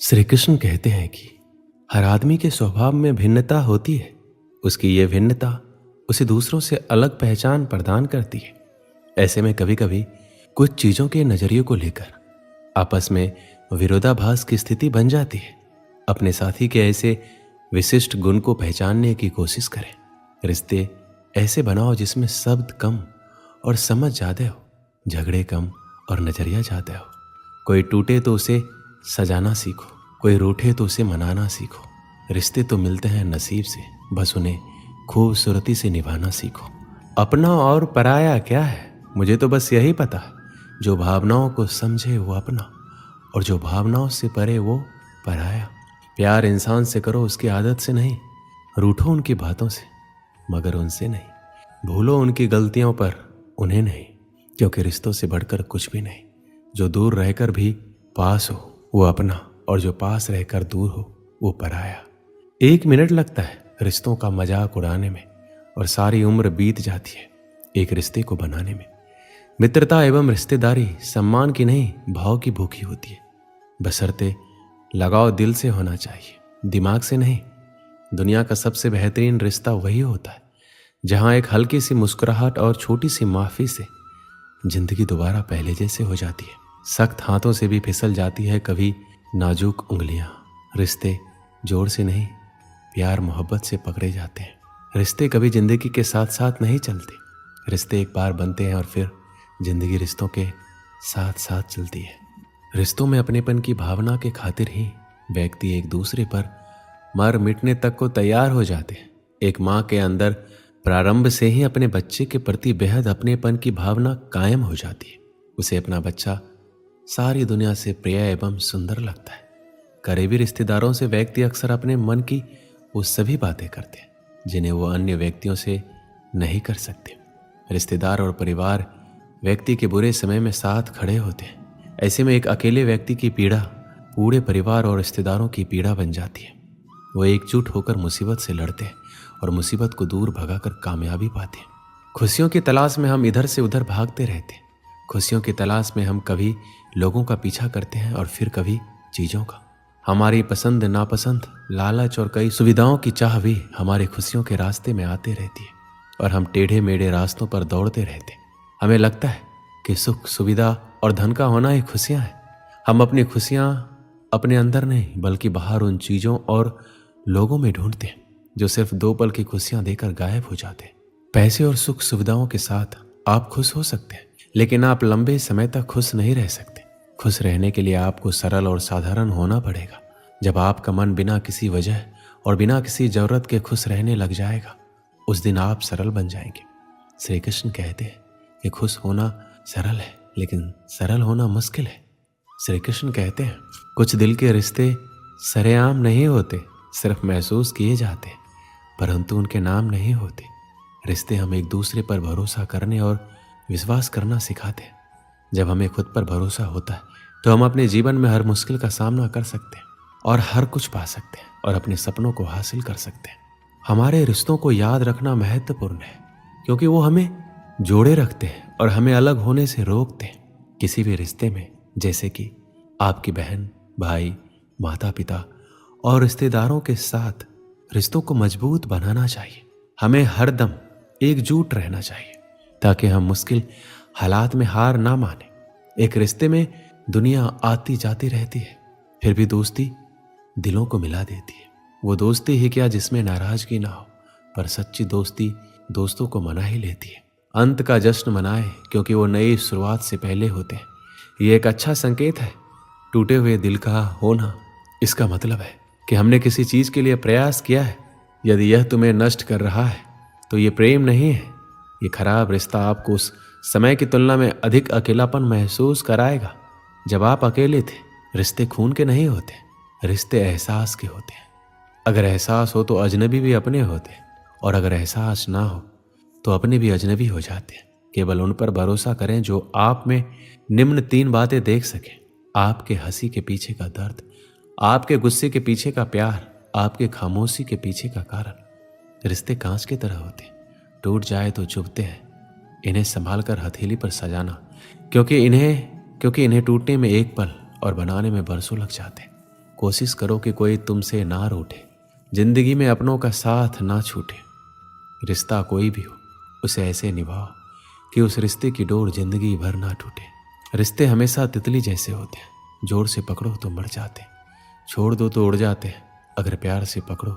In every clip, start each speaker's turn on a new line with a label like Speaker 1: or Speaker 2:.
Speaker 1: श्री कृष्ण कहते हैं कि हर आदमी के स्वभाव में भिन्नता होती है। उसकी ये भिन्नता उसे दूसरों से अलग पहचान प्रदान करती है। ऐसे में कभी कभी कुछ चीज़ों के नजरिए को लेकर आपस में विरोधाभास की स्थिति बन जाती है। अपने साथी के ऐसे विशिष्ट गुण को पहचानने की कोशिश करें। रिश्ते ऐसे बनाओ जिसमें शब्द कम और समझ ज़्यादा हो, झगड़े कम और नजरिया ज़्यादा हो। कोई टूटे तो उसे सजाना सीखो, कोई रूठे तो उसे मनाना सीखो। रिश्ते तो मिलते हैं नसीब से, बस उन्हें खूबसूरती से निभाना सीखो। अपना और पराया क्या है, मुझे तो बस यही पता है। जो भावनाओं को समझे वो अपना, और जो भावनाओं से परे वो पराया। प्यार इंसान से करो उसकी आदत से नहीं, रूठो उनकी बातों से मगर उनसे नहीं, भूलो उनकी गलतियों पर उन्हें नहीं, क्योंकि रिश्तों से बढ़कर कुछ भी नहीं। जो दूर रहकर भी पास हो वो अपना, और जो पास रहकर दूर हो वो पराया। 1 मिनट लगता है रिश्तों का मजाक उड़ाने में, और सारी उम्र बीत जाती है एक रिश्ते को बनाने में। मित्रता एवं रिश्तेदारी सम्मान की नहीं, भाव की भूखी होती है। बशर्ते लगाव दिल से होना चाहिए, दिमाग से नहीं। दुनिया का सबसे बेहतरीन रिश्ता वही होता है जहां एक हल्की सी मुस्कुराहट और छोटी सी माफी से जिंदगी दोबारा पहले जैसे हो जाती है। सख्त हाथों से भी फिसल जाती है कभी नाजुक उंगलियां। रिश्ते जोर से नहीं, प्यार मोहब्बत से पकड़े जाते हैं। रिश्ते कभी जिंदगी के साथ साथ नहीं चलते। रिश्ते एक बार बनते हैं और फिर जिंदगी रिश्तों के साथ साथ चलती है। रिश्तों में अपनेपन की भावना के खातिर ही व्यक्ति एक दूसरे पर मर मिटने तक को तैयार हो जाते हैं। एक माँ के अंदर प्रारंभ से ही अपने बच्चे के प्रति बेहद अपनेपन की भावना कायम हो जाती है। उसे अपना बच्चा सारी दुनिया से प्रिय एवं सुंदर लगता है। करीबी रिश्तेदारों से व्यक्ति अक्सर अपने मन की वो सभी बातें करते हैं जिन्हें वो अन्य व्यक्तियों से नहीं कर सकते। रिश्तेदार और परिवार व्यक्ति के बुरे समय में साथ खड़े होते हैं। ऐसे में एक अकेले व्यक्ति की पीड़ा पूरे परिवार और रिश्तेदारों की पीड़ा बन जाती है। वो एकजुट होकर मुसीबत से लड़ते हैं और मुसीबत को दूर भगाकर कामयाबी पाते हैं। खुशियों की तलाश में हम इधर से उधर भागते रहते हैं। खुशियों की तलाश में हम कभी लोगों का पीछा करते हैं और फिर कभी चीज़ों का। हमारी पसंद नापसंद, लालच और कई सुविधाओं की चाह भी हमारे खुशियों के रास्ते में आते रहती है, और हम टेढ़े मेढ़े रास्तों पर दौड़ते रहते हैं। हमें लगता है कि सुख, सुविधा और धन का होना ही खुशियाँ हैं। हम अपनी खुशियाँ अपने अंदर नहीं बल्कि बाहर उन चीज़ों और लोगों में ढूंढते हैं जो सिर्फ 2 पल की खुशियाँ देकर गायब हो जाते हैं। पैसे और सुख सुविधाओं के साथ आप खुश हो सकते हैं, लेकिन आप लंबे समय तक खुश नहीं रह सकते। खुश रहने के लिए आपको सरल और साधारण होना पड़ेगा। जब आपका मन बिना किसी वजह और बिना किसी जरूरत के खुश रहने लग जाएगा, उस दिन आप सरल बन जाएंगे। श्री कृष्ण कहते हैं कि खुश होना सरल है, लेकिन सरल होना मुश्किल है। श्री कृष्ण कहते हैं कुछ दिल के रिश्ते सरेआम नहीं होते, सिर्फ महसूस किए जाते हैं, परंतु उनके नाम नहीं होते। रिश्ते हम एक दूसरे पर भरोसा करने और विश्वास करना सिखाते हैं। जब हमें खुद पर भरोसा होता है तो हम अपने जीवन में हर मुश्किल का सामना कर सकते हैं और हर कुछ पा सकते हैं और अपने सपनों को हासिल कर सकते हैं। हमारे रिश्तों को याद रखना महत्वपूर्ण है, क्योंकि वो हमें जोड़े रखते हैं और हमें अलग होने से रोकते हैं। किसी भी रिश्ते में, जैसे कि आपकी बहन, भाई, माता पिता और रिश्तेदारों के साथ, रिश्तों को मजबूत बनाना चाहिए। हमें हरदम एकजुट रहना चाहिए ताकि हम मुश्किल हालात में हार ना माने। एक रिश्ते में दुनिया आती जाती रहती है, फिर भी दोस्ती दिलों को मिला देती है। वो दोस्ती ही क्या जिसमें नाराजगी ना हो, पर सच्ची दोस्ती दोस्तों को मना ही लेती है। अंत का जश्न मनाए, क्योंकि वो नई शुरुआत से पहले होते हैं। ये एक अच्छा संकेत है। टूटे हुए दिल का होना इसका मतलब है कि हमने किसी चीज के लिए प्रयास किया है। यदि यह तुम्हें नष्ट कर रहा है तो ये प्रेम नहीं है। ये खराब रिश्ता आपको उस समय की तुलना में अधिक अकेलापन महसूस कराएगा जब आप अकेले थे। रिश्ते खून के नहीं होते, रिश्ते एहसास के होते हैं। अगर एहसास हो तो अजनबी भी अपने होते हैं, और अगर एहसास ना हो तो अपने भी अजनबी हो जाते हैं। केवल उन पर भरोसा करें जो आप में निम्न 3 बातें देख सकें: आपके हंसी के पीछे का दर्द, आपके गुस्से के पीछे का प्यार, आपके खामोशी के पीछे का कारण। रिश्ते कांच की तरह होते हैं, टूट जाए तो चुभते हैं। इन्हें संभाल कर हथेली पर सजाना, क्योंकि इन्हें टूटने में 1 पल और बनाने में बरसों लग जाते हैं। कोशिश करो कि कोई तुमसे ना रूठे, जिंदगी में अपनों का साथ ना छूटे। रिश्ता कोई भी हो उसे ऐसे निभाओ कि उस रिश्ते की डोर जिंदगी भर ना टूटे। रिश्ते हमेशा तितली जैसे होते हैं, जोर से पकड़ो तो मर जाते, छोड़ दो तो उड़ जाते हैं, अगर प्यार से पकड़ो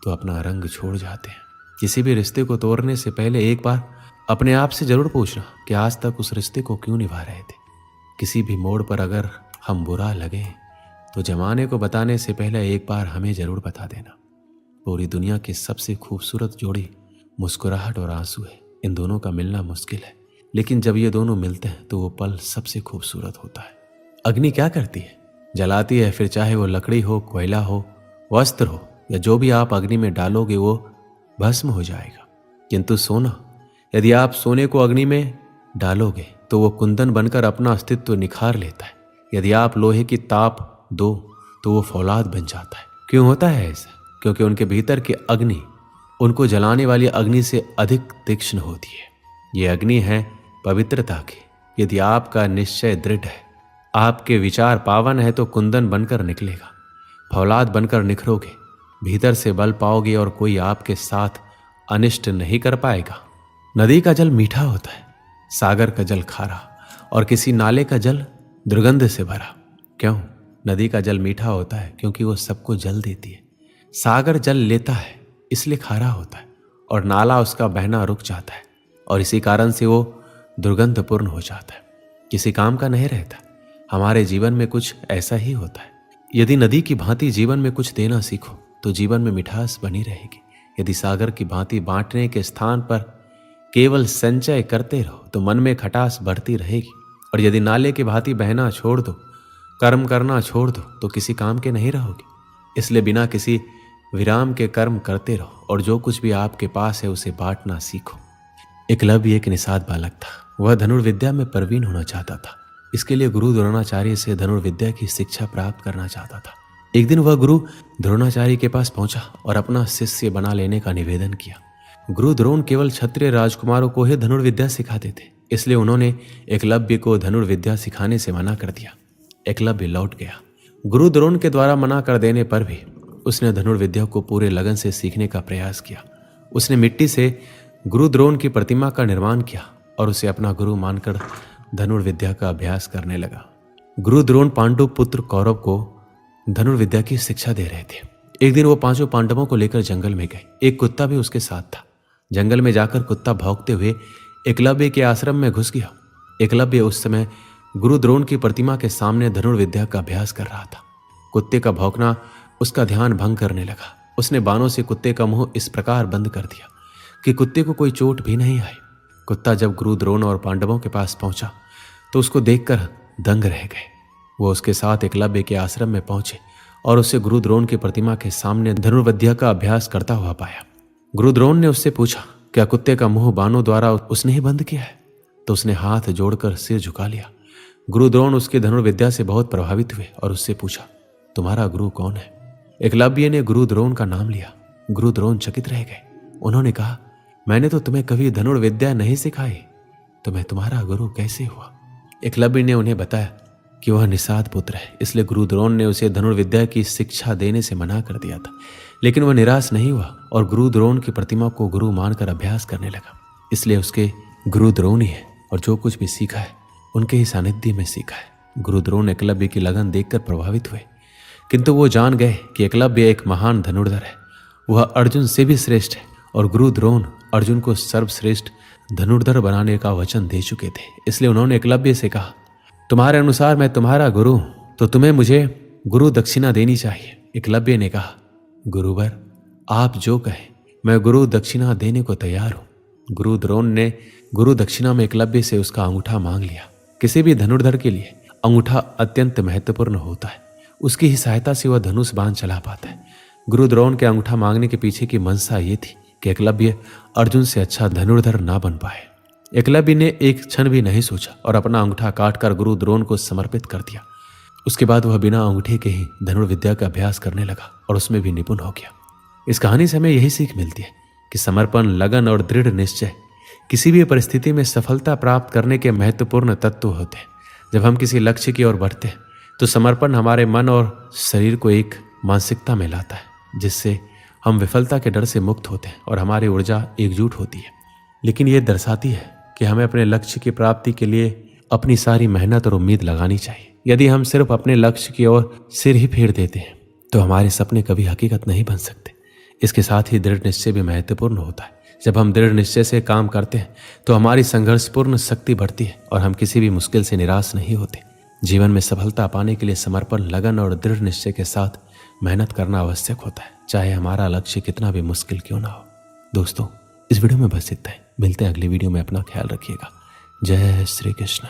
Speaker 1: तो अपना रंग छोड़ जाते हैं। किसी भी रिश्ते को तोड़ने से पहले एक बार अपने आप से जरूर पूछना कि आज तक उस रिश्ते को क्यों निभा रहे थे। किसी भी मोड़ पर अगर हम बुरा लगे तो जमाने को बताने से पहले एक बार हमें जरूर बता देना। पूरी दुनिया की सबसे खूबसूरत जोड़ी मुस्कुराहट और आंसू है। इन दोनों का मिलना मुश्किल है, लेकिन जब ये दोनों मिलते हैं तो वो पल सबसे खूबसूरत होता है। अग्नि क्या करती है? जलाती है, फिर चाहे वो लकड़ी हो, कोयला हो, वस्त्र हो या जो भी आप अग्नि में डालोगे वो भस्म हो जाएगा। किंतु सोना, यदि आप सोने को अग्नि में डालोगे तो वो कुंदन बनकर अपना अस्तित्व निखार लेता है। यदि आप लोहे की ताप दो तो वो फौलाद बन जाता है। क्यों होता है ऐसा? क्योंकि उनके भीतर की अग्नि उनको जलाने वाली अग्नि से अधिक तीक्ष्ण होती है। ये अग्नि है पवित्रता की। यदि आपका निश्चय दृढ़ है, आपके विचार पावन है तो कुंदन बनकर निकलेगा, फौलाद बनकर निखरोगे, भीतर से बल पाओगे और कोई आपके साथ अनिष्ट नहीं कर पाएगा। नदी का जल मीठा होता है, सागर का जल खारा और किसी नाले का जल दुर्गंध से भरा। क्यों? नदी का जल मीठा होता है क्योंकि वो सबको जल देती है। सागर जल लेता है इसलिए खारा होता है और नाला उसका बहना रुक जाता है और इसी कारण से वो दुर्गंधपूर्ण हो जाता है, किसी काम का नहीं रहता। हमारे जीवन में कुछ ऐसा ही होता है। यदि नदी की भांति जीवन में कुछ देना सीखो तो जीवन में मिठास बनी रहेगी। यदि सागर की भांति बांटने के स्थान पर केवल संचय करते रहो तो मन में खटास बढ़ती रहेगी। और यदि नाले की भांति बहना छोड़ दो, कर्म करना छोड़ दो तो किसी काम के नहीं रहोगे। इसलिए बिना किसी विराम के कर्म करते रहो और जो कुछ भी आपके पास है उसे बांटना सीखो। एकलव्य एक निषाद बालक था। वह धनुर्विद्या में प्रवीण होना चाहता था। इसके लिए गुरु द्रोणाचार्य से धनुर्विद्या की शिक्षा प्राप्त करना चाहता था। एक दिन वह गुरु द्रोणाचार्य के पास पहुंचा और अपना शिष्य बना लेने का निवेदन किया। गुरु द्रोण केवल क्षत्रिय राजकुमारों को ही धनुर्विद्या सिखाते थे, इसलिए उन्होंने एकलव्य को धनुर्विद्या सिखाने से मना कर दिया। एकलव्य लौट गया। गुरु द्रोण के द्वारा मना कर देने पर भी उसने धनुर्विद्या को पूरे लगन से सीखने का प्रयास किया। उसने मिट्टी से गुरु द्रोण की प्रतिमा का निर्माण किया और उसे अपना गुरु मानकर धनुर्विद्या का अभ्यास करने लगा। गुरु द्रोण पांडु पुत्र कौरव को धनुर्विद्या की शिक्षा दे रहे थे। एक दिन वो पांचों पांडवों को लेकर जंगल में गए। एक कुत्ता भी उसके साथ था। जंगल में जाकर कुत्ता भौंकते हुए एकलव्य के आश्रम में घुस गया। एकलव्य उस समय गुरु द्रोण की प्रतिमा के सामने धनुर्विद्या का अभ्यास कर रहा था। कुत्ते का भौंकना उसका ध्यान भंग करने लगा। उसने बाणों से कुत्ते का मुंह इस प्रकार बंद कर दिया कि कुत्ते को कोई चोट भी नहीं आई। कुत्ता जब गुरु द्रोण और पांडवों के पास पहुंचा तो उसको देखकर दंग रह गए। वो उसके साथ एकलव्य के आश्रम में पहुंचे और उसे गुरु द्रोण की प्रतिमा के सामने धनुर्विद्या का अभ्यास करता हुआ पाया। गुरु द्रोण ने उससे पूछा, क्या कुत्ते का मुंह बाणों द्वारा उसने ही बंद किया है? तो उसने हाथ जोड़कर सिर झुका लिया। गुरु द्रोण उसकी धनुर्विद्या से बहुत प्रभावित हुए और उससे पूछा, तुम्हारा गुरु कौन है? एकलव्य ने गुरु द्रोण का नाम लिया। गुरु द्रोण चकित रह गए। उन्होंने कहा, मैंने तो तुम्हें कभी धनुर्विद्या नहीं सिखाई, तो मैं तुम्हारा गुरु कैसे हुआ? एकलव्य ने उन्हें बताया कि वह निषाद पुत्र है, इसलिए गुरु द्रोण ने उसे धनुर्विद्या की शिक्षा देने से मना कर दिया था। लेकिन वह निराश नहीं हुआ और गुरु द्रोण की प्रतिमा को गुरु मानकर अभ्यास करने लगा। इसलिए उसके गुरु द्रोण ही है और जो कुछ भी सीखा है उनके ही सानिध्य में सीखा है। गुरु द्रोण एकलव्य की लगन देखकर प्रभावित हुए, किंतु वो जान गए कि एकलव्य एक महान धनुर्धर है। वह अर्जुन से भी श्रेष्ठ है और गुरु द्रोण अर्जुन को सर्वश्रेष्ठ धनुर्धर बनाने का वचन दे चुके थे। इसलिए उन्होंने एकलव्य से कहा, तुम्हारे अनुसार मैं तुम्हारा गुरु हूं, तो तुम्हें मुझे गुरु दक्षिणा देनी चाहिए। एकलव्य ने कहा, गुरुवर आप जो कहें, मैं गुरु दक्षिणा देने को तैयार हूं। गुरु द्रोण ने गुरु दक्षिणा में एकलव्य से उसका अंगूठा मांग लिया। किसी भी धनुर्धर के लिए अंगूठा अत्यंत महत्वपूर्ण होता है। उसकी ही सहायता से वह धनुष बाण चला पाता है। गुरु द्रोण के अंगूठा मांगने के पीछे की मंशा ये थी कि एकलव्य अर्जुन से अच्छा धनुर्धर ना बन पाए। एकलव्य ने एक क्षण भी नहीं सोचा और अपना अंगूठा काटकर गुरु द्रोण को समर्पित कर दिया। उसके बाद वह बिना अंगूठे के ही धनुर्विद्या का अभ्यास करने लगा और उसमें भी निपुण हो गया। इस कहानी से हमें यही सीख मिलती है कि समर्पण, लगन और दृढ़ निश्चय किसी भी परिस्थिति में सफलता प्राप्त करने के महत्वपूर्ण तत्व होते हैं। जब हम किसी लक्ष्य की ओर बढ़ते हैं तो समर्पण हमारे मन और शरीर को एक मानसिकता में लाता है, जिससे हम विफलता के डर से मुक्त होते हैं और हमारी ऊर्जा एकजुट होती है। लेकिन ये दर्शाती है कि हमें अपने लक्ष्य की प्राप्ति के लिए अपनी सारी मेहनत और उम्मीद लगानी चाहिए। यदि हम सिर्फ अपने लक्ष्य की ओर सिर ही फेर देते हैं तो हमारे सपने कभी हकीकत नहीं बन सकते। इसके साथ ही दृढ़ निश्चय भी महत्वपूर्ण होता है। जब हम दृढ़ निश्चय से काम करते हैं तो हमारी संघर्षपूर्ण शक्ति बढ़ती है और हम किसी भी मुश्किल से निराश नहीं होते। जीवन में सफलता पाने के लिए समर्पण, लगन और दृढ़ निश्चय के साथ मेहनत करना आवश्यक होता है, चाहे हमारा लक्ष्य कितना भी मुश्किल क्यों ना हो। दोस्तों, इस वीडियो में बस इतना ही। मिलते हैं अगली वीडियो में। अपना ख्याल रखिएगा। जय श्री कृष्ण।